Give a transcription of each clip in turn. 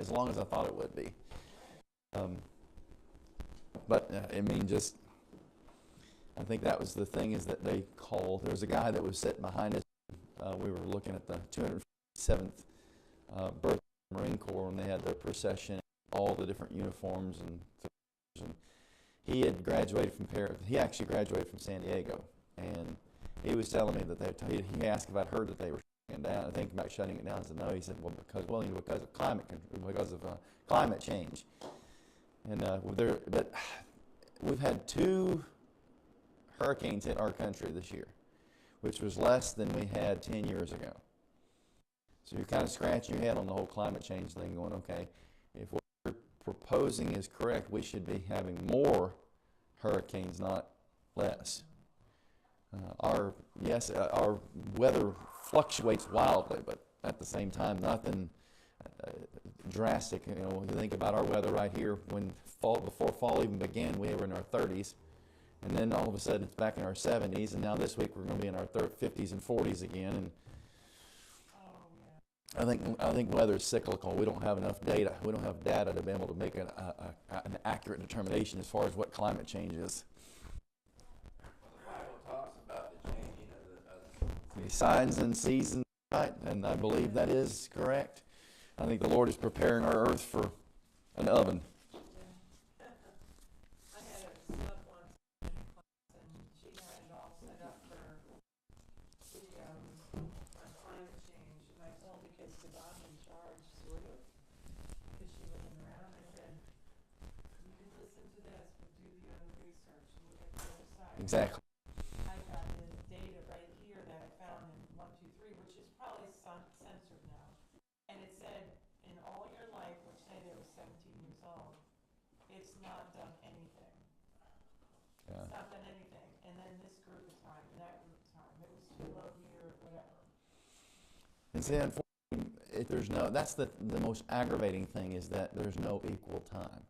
as long as I thought it would be. But I mean, just I think that was the thing, is that they called. There was a guy that was sitting behind us. We were looking at the 207th birth of the Marine Corps, and they had their procession, all the different uniforms, and he had graduated from Paris. He actually graduated from San Diego, and he was telling me that he asked if I'd heard that they were shutting it down. I think about shutting it down. I said no. He said, well, because of climate change, and but we've had 2 hurricanes hit our country this year, which was less than we had 10 years ago. So you're kind of scratching your head on the whole climate change thing, going, okay, if what we're proposing is correct, we should be having more hurricanes, not less. Our weather fluctuates wildly, but at the same time, nothing drastic. When you think about our weather right here, before fall even began, we were in our 30s, and then all of a sudden it's back in our 70s, and now this week we're going to be in our 50s and 40s again. And I think weather is cyclical. We don't have enough data. We don't have data to be able to make an accurate determination as far as what climate change is. The Bible talks about the changing of The signs and seasons, right? And I believe that is correct. I think the Lord is preparing our earth for an oven. I had a sub once in class, and she had it all set up for on climate change, and I told the kids to God in charge, sort of, because she wasn't around. I said, you can listen to this, but do the other research and look at the other side. Exactly. I got the data right here that I found in 123, which is probably censored now, and it said in all your life, which say they were 17 years old, it's not done anything. Yeah. It's not done anything. And then this group of time, and that group of time, it was too low here, whatever. And see, unfortunately, that's the most aggravating thing, is that there's no equal time.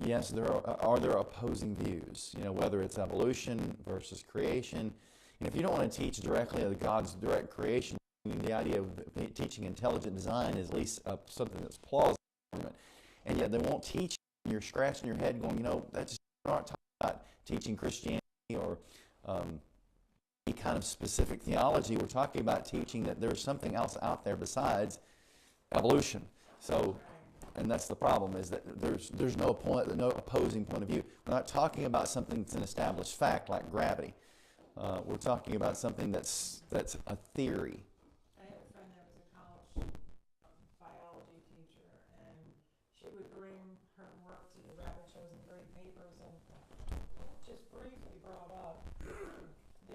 Yes, there are there opposing views, whether it's evolution versus creation. And if you don't want to teach directly of God's direct creation, the idea of teaching intelligent design is at least something that's plausible. And yet they won't teach, and you're scratching your head going, that's just not talking about teaching Christianity or any kind of specific theology. We're talking about teaching that there's something else out there besides evolution. So, and that's the problem, is that there's no opposing point of view. We're not talking about something that's an established fact like gravity. We're talking about something that's a theory. I had a friend that was a college biology teacher, and she would bring her work to the rabbit shows and bring papers, and just briefly brought up the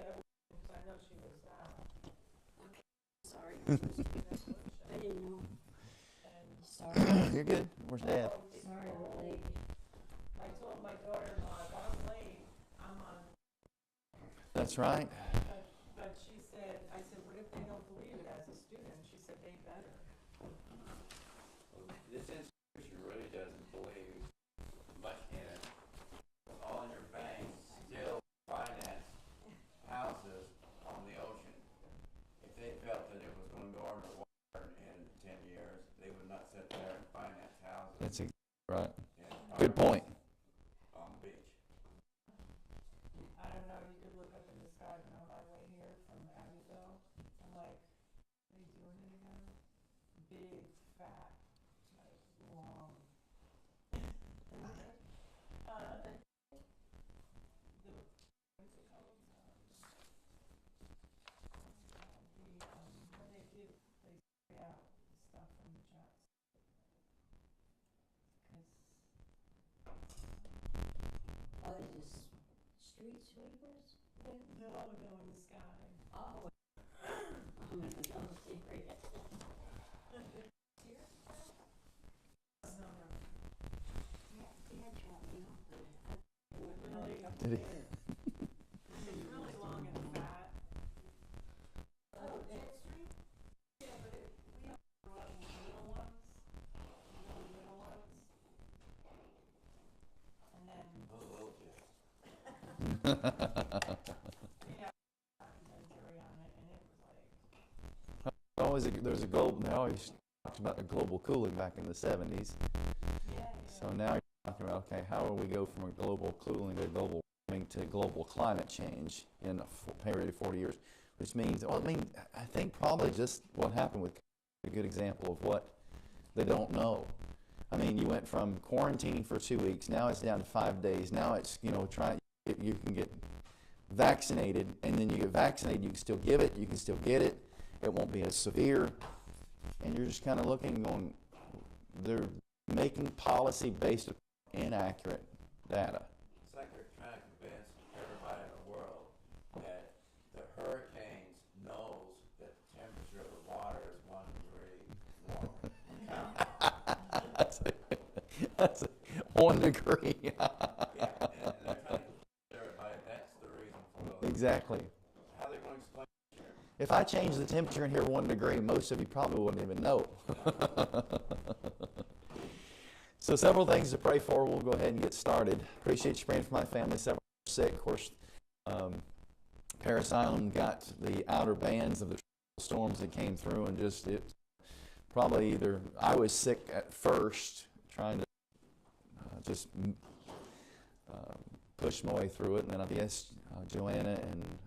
evolution, because I know she was Sorry. I I didn't know. And You're good. Where's Dad? Sorry, I'm late. I told my daughter-in-law, if I'm late, I'm on. That's right. But she said, I said, what if they don't believe it as a student? She said, they better. This institution really doesn't believe much in it. All in your banks still finance houses on the ocean. If they felt that it was going to go underwater in 10 years, they would not sit there and finance houses. That's right. in Good point. on the beach. I don't know, you could look up in the sky on the highway here from Abbeville. I'm like, are they doing it again? Big, fat, like long. What's it called? When they spray out the stuff from the jets. 'Cause Oh, they just street sweepers? they'll all go in the sky. Oh. I'm gonna go see it. No, no. Dad dropped me off. Really, Did he? it's really long and fat. Oh, extreme? Yeah, but we have little ones, really little ones. And then we had injury on it, and it was like, There's a golden. They always talked about the global cooling back in the 70s. Yeah, So now you're talking about, okay, how do we go from a global cooling to global warming to global climate change in a period of 40 years? Which means, well, I think probably just what happened with a good example of what they don't know. I mean, you went from quarantining for 2 weeks, now it's down to 5 days. Now it's, you can get vaccinated, and then you get vaccinated, you can still give it, you can still get it. It won't be as severe. And you're just kind of looking, going, they're making policy based on inaccurate data. It's like they're trying to convince everybody in the world that the hurricanes knows that the temperature of the water is 1 degree warmer. That's 1 degree. Yeah, and they're trying to convince everybody that's the reason for it. Exactly. How they going to explain it? If I change the temperature in here 1 degree, most of you probably wouldn't even know. So several things to pray for. We'll go ahead and get started. Appreciate you praying for my family. Several are sick. Of course, Paris Island got the outer bands of the storms that came through, and just it probably either I was sick at first, trying to just push my way through it, and then I guess Joanna and